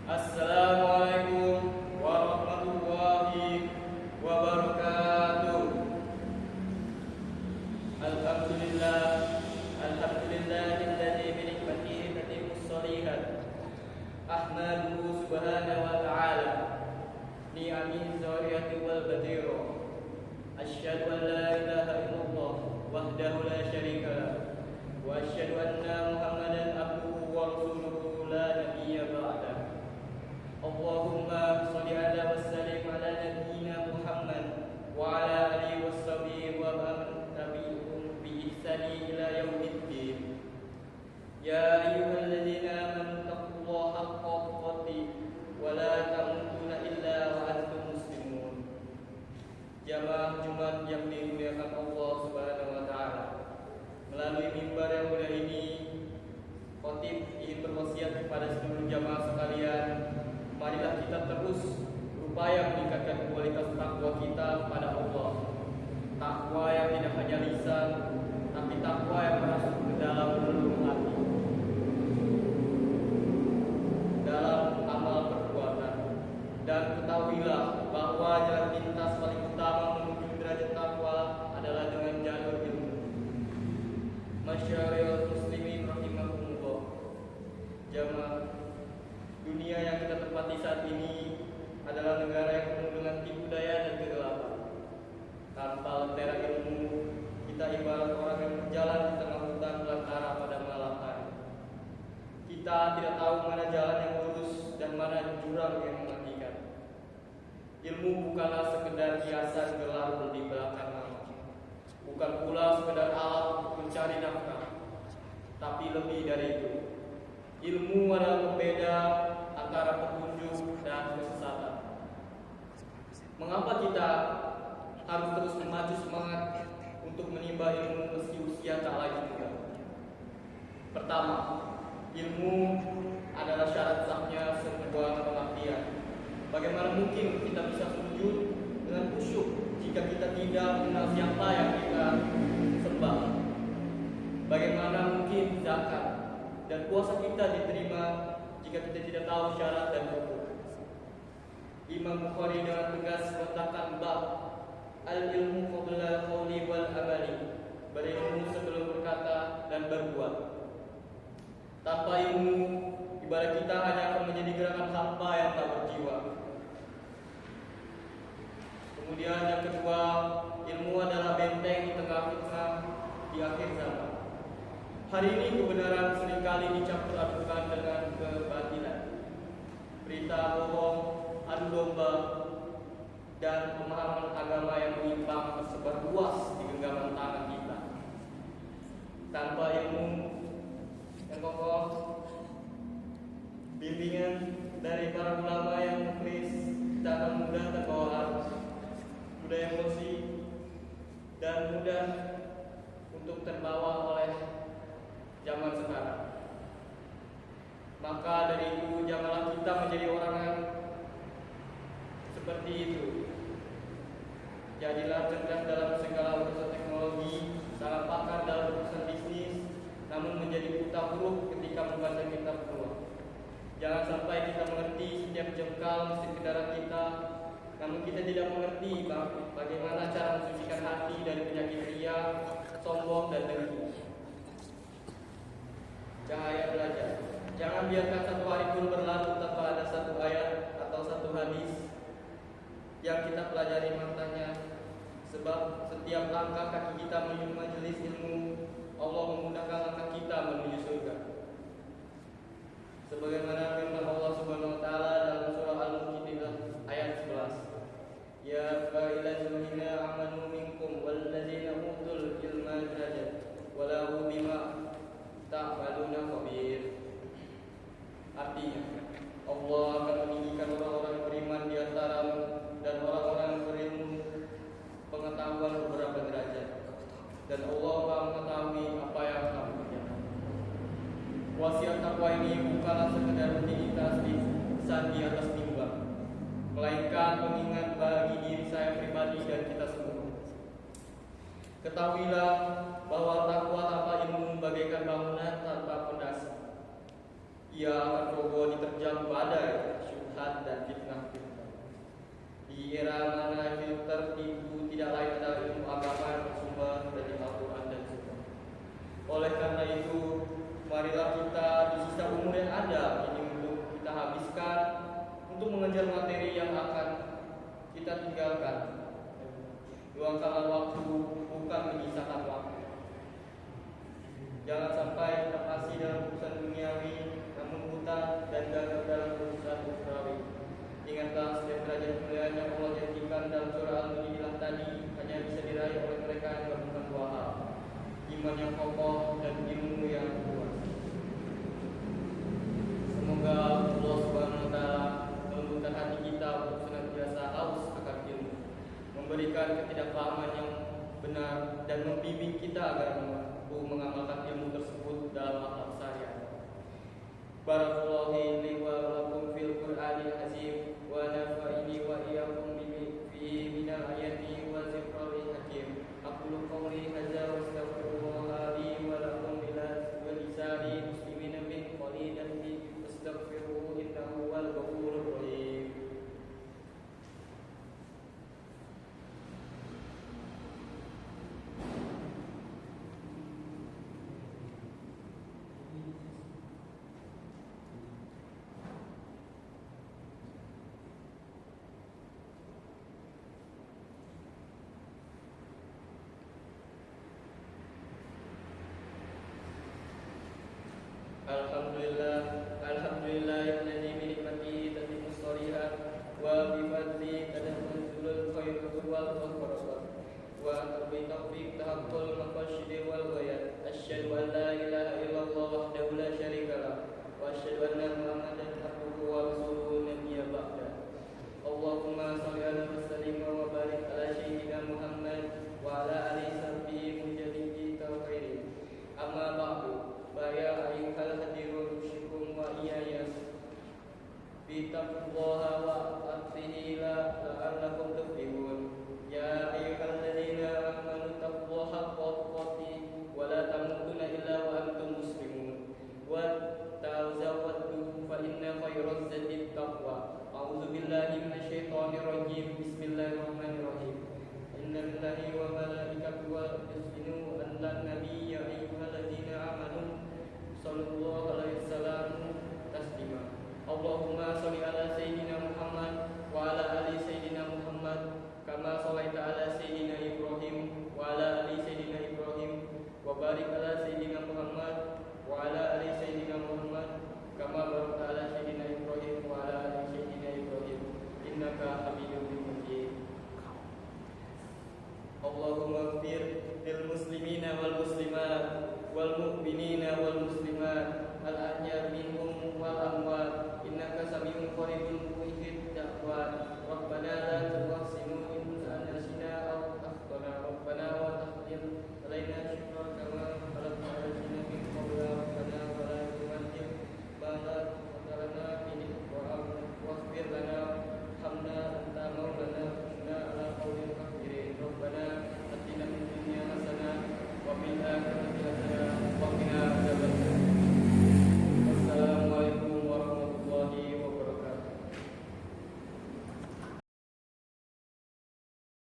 Assalamualaikum warahmatullahi wabarakatuh. Alhamdulillah, alhamdulillahilladzi bi ni'matihi tatimmus shalihat. Ahmaduhu subhanahu wa ta'ala ni'amihi dzariyati wal badira. Asyhadu an la ilaha illallah wahdahu la syarika lah wa asyhadu anna Muhammadan abduhu wa rasuluhu la nabiyya ba'dah. Allahumma sholli ala wa sallim ala nabiyyina Muhammad wa ala alihi washabihi wa man tabi'ahum bi ihsani ila yaumiddin. Ya ayyuhalladzina amanu taqullaha haqqa tuqatih wa la tamutunna illa wa antum muslimun. Jamaah Jumat yang dimuliakan Allah Subhanahu wa taala. Melalui mimbar yang mulia ini, khotib ingin berwasiat kepada seluruh jamaah sekalian. Marilah kita terus berupaya meningkatkan kualitas takwa kita kepada Allah. Takwa yang tidak hanya lisan, tapi takwa yang masuk ke dalam relung hati, dalam amal perbuatan. Dan ketahuilah bahwa jalan pintas paling utama menuju derajat takwa adalah dengan jalur ilmu. Masyarakat muslimin rahimahumullah. Jamaah, dunia yang kita tempati saat ini adalah negara yang penuh dengan tipu daya dan kegelapan. Tanpa lentera ilmu, kita ibarat orang yang berjalan di tengah hutan belantara pada malam hari. Kita tidak tahu mana jalan yang lurus dan mana jurang yang mematikan. Ilmu bukanlah sekedar hiasan gelar di belakang nama, bukan pula sekedar alat untuk mencari nafkah, tapi lebih dari itu. Ilmu adalah pembeda antara petunjuk dan kesesatan. Mengapa kita harus terus memacu semangat untuk menimba ilmu meski usia tak lagi muda? Pertama, ilmu adalah syarat sahnya sebuah pengabdian. Bagaimana mungkin kita bisa sujud dengan khusyuk jika kita tidak mengenal siapa yang kita sembah? Bagaimana mungkin zakat dan puasa kita diterima jika kita tidak tahu syarat dan rukun? Imam Bukhari dengan tegas mengatakan bab al-ilmu qabla qawli wal amali, berilmu sebelum berkata dan berbuat. Tanpa ilmu, ibarat kita hanya akan menjadi gerakan hampa yang tak berjiwa. Kemudian yang kedua, ilmu adalah benteng di tengah fitnah di akhir zaman. Hari ini kebenaran seringkali dicampur adukan dengan kebatilan. Berita bohong, adu domba, dan pemahaman agama yang menyimpang tersebar luas di genggaman tangan kita. Tanpa ilmu yang kokoh, bimbingan dari para ulama yang mukhlis, kita akan mudah terbawa arus, mudah emosi, dan mudah untuk terbawa oleh zaman sekarang. Maka dari itu, janganlah kita menjadi orang yang seperti itu. Jadilah cerdas dalam segala urusan teknologi, sangat pakar dalam urusan bisnis, namun menjadi buta huruf ketika membaca kitab peluang. Jangan sampai kita mengerti setiap jengkal mesin kendaraan kita, namun kita tidak mengerti bagaimana cara mensucikan hati dari penyakit ria, sombong, dan dengki. Cahaya belajar. Jangan biarkan satu hari pun berlalu tanpa ada satu ayat atau satu hadis yang kita pelajari maknanya. Sebab setiap langkah kaki kita menuju majelis ilmu, Allah memudahkan langkah kita menuju surga. Sebagaimana firman Allah Subhanahu wa taala dalam surah Al-Mujadilah ayat 11. Ya ayyuhallazina amanu minkum wallazina utul ilma darajat walahu bima ta'maluna khabir. Artinya, Allah akan meninggikan orang-orang beriman di antaramu dan orang-orang berilmu pengetahuan beberapa derajat, dan Allah akan mengetahui apa yang kamu kerjakan. Wasiat takwa ini bukanlah sekedar rutinitas lisan di atas mimbar, melainkan pengingat bagi diri saya pribadi dan kita semua. Ketahuilah bahwa takwa tanpa ilmu bagaikan bangunan tanpa pondasi. Ia akan roboh diterjang badai Di era mana filter itu tidak lain adalah ilmu agama yang bersumber dari Al-Quran dan Sunnah. Oleh karena itu, marilah kita di sisa umur yang ada ini untuk kita habiskan untuk mengejar materi yang akan kita tinggalkan. Luangkanlah waktu, bukan menyisakan waktu. Jangan sampai kita masih dalam urusan duniawi, namun buta dan gagal dalam urusan ukhrawi. Ingatlah setiap derajat kemuliaan yang Allah janjikan dalam surah Al-Mujadilah tadi hanya bisa diraih oleh mereka yang melakukan dua hal: iman yang kokoh dan ilmu yang kuat. Semoga Allah Subhanahu wa taala melembutkan hati kita untuk senantiasa haus akan ilmu, memberikan ketidakpahaman yang benar dan membimbing kita agar mampu mengamalkan ilmu tersebut dalam akhlak sehari-hari. Barakallahu li wa lakum fil Qur'anil azim wa nafa'ini wa iyyakum fi minal ayati wa zikril hakim. Aqulu qawli hadza wa astaghfirullah li wa lakum wa lisani muslimin min qalin dhanbi fastaghfiruhu innahu huwal ghafurur rahim. Alhamdulillahilladzi bi ni'matihi tatimmu shalihat wa bi fadlihi tanazzalul khairu wal barakah wa bi taufiq tahaqqul maqasid wal ghayat. Asyhadu an la ilaha illallah wahdahu la syarika lah wa asyhadu anna Muhammadan abduhu wa rasuluhu nabiyya ba'da. Allahumma shalli ala sallim wa barik ala sayyidina Muhammad wa ala alihi sahbihi mujahidin khairin. Amma ba'du. Faya ayyuhal hadirun usikum wa iyaya bittaqwallaha wa atihi la'allakum tuflihun. Ya ayyuhalladzina amanu taqullaha haqqa tuqatih wa la tamutunna illa wa antum muslimun. Wa tazawwadu fa inna khairaz zadi taqwa. A'udzu billahi minasyaitonir rajim. Bismillahirrahmanirrahim. Inna lillahi wa